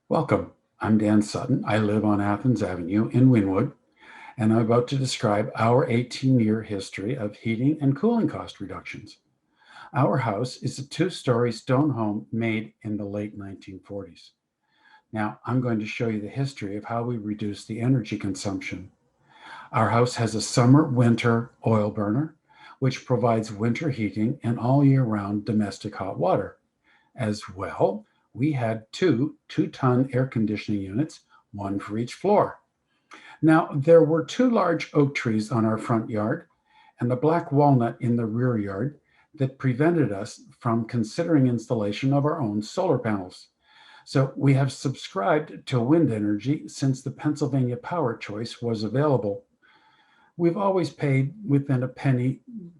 Welcome. I'm Dan Sutton. I live on Athens Avenue in Wynwood, and I'm about to describe our 18-year history of heating and cooling cost reductions. Our house is a two-story stone home made in the late 1940s. Now, I'm going to show you the history of how we reduce the energy consumption. Our house has a summer-winter oil burner, which provides winter heating and all year round domestic hot water. As well, we had two 2-ton air conditioning units, one for each floor. Now, there were two large oak trees on our front yard and a black walnut in the rear yard that prevented us from considering installation of our own solar panels. So we have subscribed to wind energy since the Pennsylvania Power Choice was available. We've always paid within a penny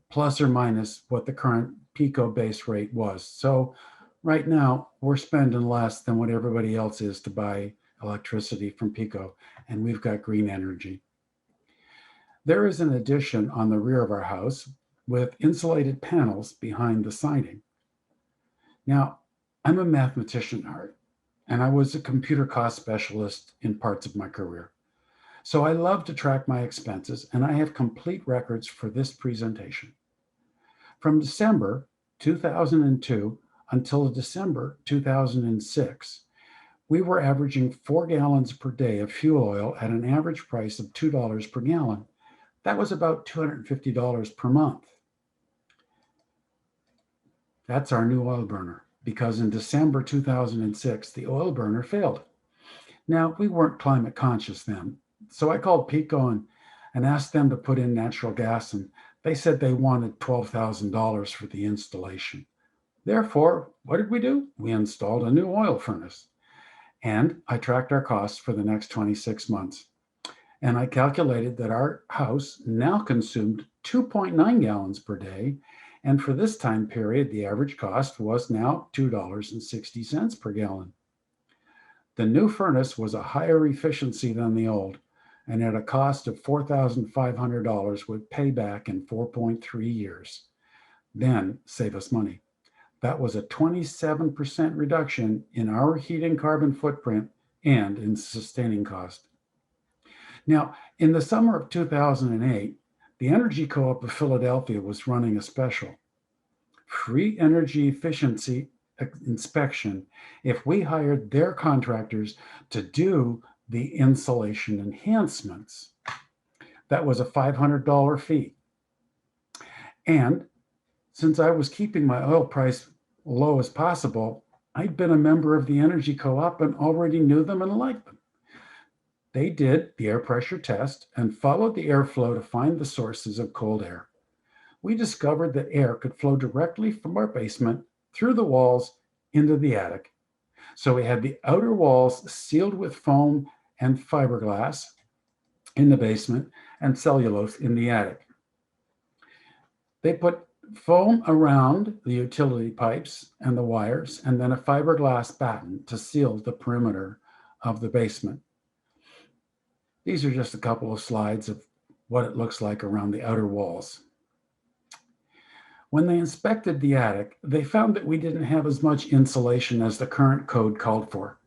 plus or minus what the current Pico base rate was. So right now, we're spending less than what everybody else is to buy electricity from Pico, and we've got green energy. There is an addition on the rear of our house with insulated panels behind the siding. Now, I'm a mathematician at heart, and I was a computer cost specialist in parts of my career. So I love to track my expenses, and I have complete records for this presentation. From December 2002 until December 2006, we were averaging 4 gallons per day of fuel oil at an average price of $2 per gallon. That was about $250 per month. That's our new oil burner, because in December 2006, the oil burner failed. Now, we weren't climate conscious then, so I called Pico and asked them to put in natural gas, and they said they wanted $12,000 for the installation. Therefore, what did we do? We installed a new oil furnace. And I tracked our costs for the next 26 months. And I calculated that our house now consumed 2.9 gallons per day. And for this time period, the average cost was now $2.60 per gallon. The new furnace was a higher efficiency than the old, and at a cost of $4,500 would pay back in 4.3 years. Then save us money. That was a 27% reduction in our heating carbon footprint and in sustaining cost. Now, in the summer of 2008, the Energy Co-op of Philadelphia was running a special. Free energy efficiency inspection if we hired their contractors to do the insulation enhancements. That was a $500 fee. And since I was keeping my oil price low as possible, I'd been a member of the Energy Co-op and already knew them and liked them. They did the air pressure test and followed the airflow to find the sources of cold air. We discovered that air could flow directly from our basement through the walls into the attic. So we had the outer walls sealed with foam and fiberglass in the basement and cellulose in the attic. They put foam around the utility pipes and the wires, and then a fiberglass batten to seal the perimeter of the basement. These are just a couple of slides of what it looks like around the outer walls. When they inspected the attic, they found that we didn't have as much insulation as the current code called for.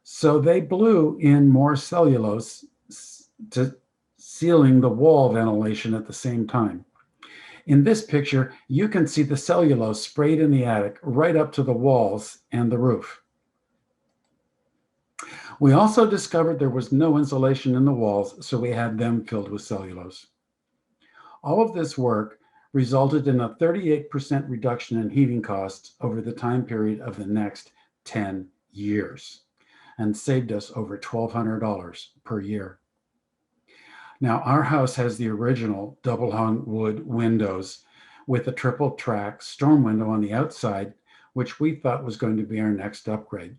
So they blew in more cellulose to sealing the wall ventilation at the same time. In this picture, you can see the cellulose sprayed in the attic right up to the walls and the roof. We also discovered there was no insulation in the walls, so we had them filled with cellulose. All of this work resulted in a 38% reduction in heating costs over the time period of the next 10 years and saved us over $1,200 per year. Now, our house has the original double hung wood windows with a triple track storm window on the outside, which we thought was going to be our next upgrade.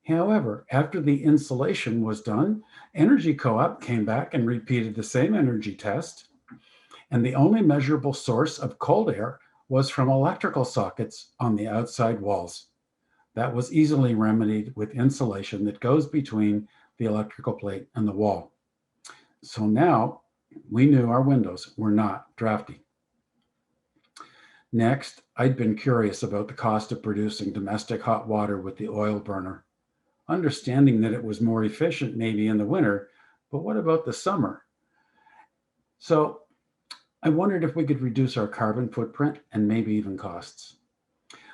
However, after the insulation was done, Energy Co-op came back and repeated the same energy test, and the only measurable source of cold air was from electrical sockets on the outside walls. That was easily remedied with insulation that goes between the electrical plate and the wall. So now we knew our windows were not drafty. Next, I'd been curious about the cost of producing domestic hot water with the oil burner. understanding that it was more efficient maybe in the winter, but what about the summer? So I wondered if we could reduce our carbon footprint and maybe even costs.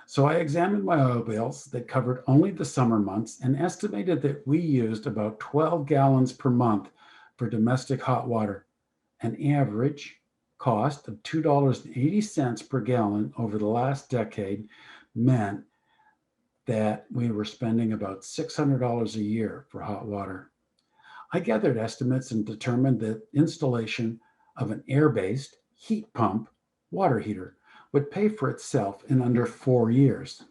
So I examined my oil bills that covered only the summer months and estimated that we used about 12 gallons per month for domestic hot water, an average cost of $2.80 per gallon over the last decade meant that we were spending about $600 a year for hot water. I gathered estimates and determined that installation of an air-based heat pump water heater would pay for itself in under 4 years.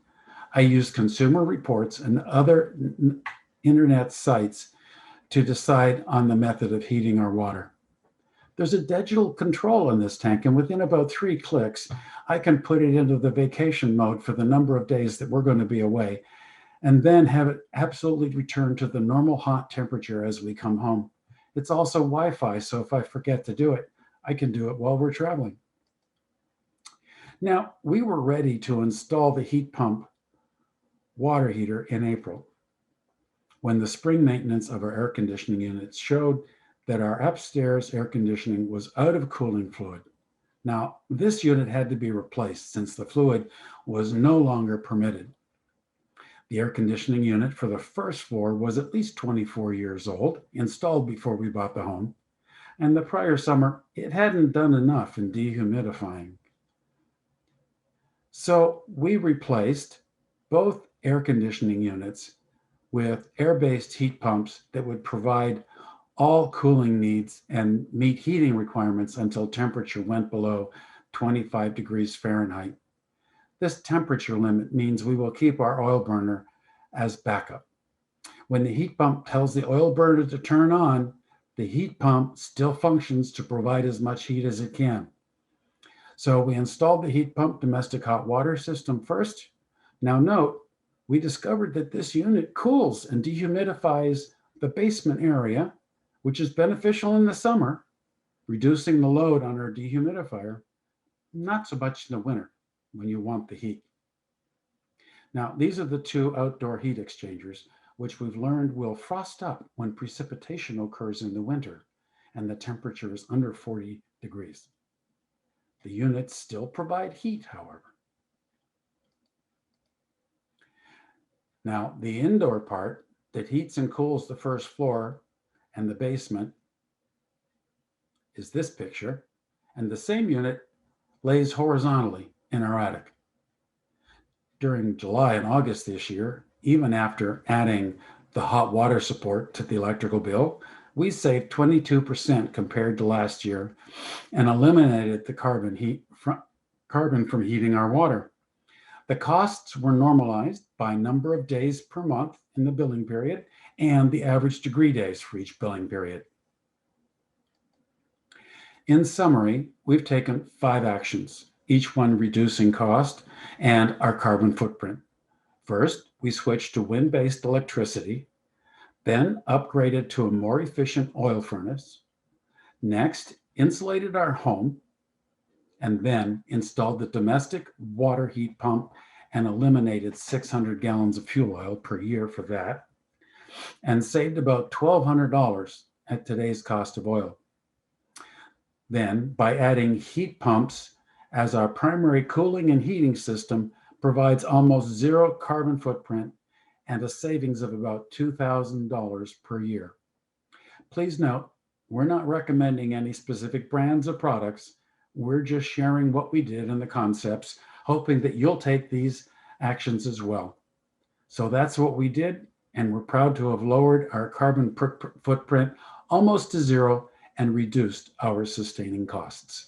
I used Consumer Reports and other internet sites to decide on the method of heating our water. There's a digital control in this tank, and within about 3 clicks, I can put it into the vacation mode for the number of days that we're going to be away, and then have it absolutely return to the normal hot temperature as we come home. It's also Wi-Fi, so if I forget to do it, I can do it while we're traveling. Now, we were ready to install the heat pump water heater in April, when the spring maintenance of our air conditioning units showed that our upstairs air conditioning was out of cooling fluid. Now, this unit had to be replaced since the fluid was no longer permitted. The air conditioning unit for the first floor was at least 24 years old, installed before we bought the home, and the prior summer, it hadn't done enough in dehumidifying. So we replaced both air conditioning units with air-based heat pumps that would provide all cooling needs and meet heating requirements until temperature went below 25 degrees Fahrenheit. This temperature limit means we will keep our oil burner as backup. When the heat pump tells the oil burner to turn on, the heat pump still functions to provide as much heat as it can. So we installed the heat pump domestic hot water system first. Now note, we discovered that this unit cools and dehumidifies the basement area, which is beneficial in the summer, reducing the load on our dehumidifier, not so much in the winter when you want the heat. Now, these are the 2 outdoor heat exchangers, which we've learned will frost up when precipitation occurs in the winter and the temperature is under 40 degrees. The units still provide heat, however. Now, the indoor part that heats and cools the first floor and the basement is this picture, and the same unit lays horizontally in our attic. During July and August this year, even after adding the hot water support to the electrical bill, we saved 22% compared to last year and eliminated the carbon from heating our water. The costs were normalized by number of days per month in the billing period and the average degree days for each billing period. In summary, we've taken 5 actions, each one reducing cost and our carbon footprint. First, we switched to wind-based electricity, then upgraded to a more efficient oil furnace. Next, insulated our home, and then installed the domestic water heat pump and eliminated 600 gallons of fuel oil per year for that, and saved about $1,200 at today's cost of oil. Then, by adding heat pumps as our primary cooling and heating system, provides almost 0 carbon footprint and a savings of about $2,000 per year. Please note, we're not recommending any specific brands or products. We're just sharing what we did and the concepts, hoping that you'll take these actions as well. So that's what we did, and we're proud to have lowered our carbon footprint almost to 0 and reduced our sustaining costs.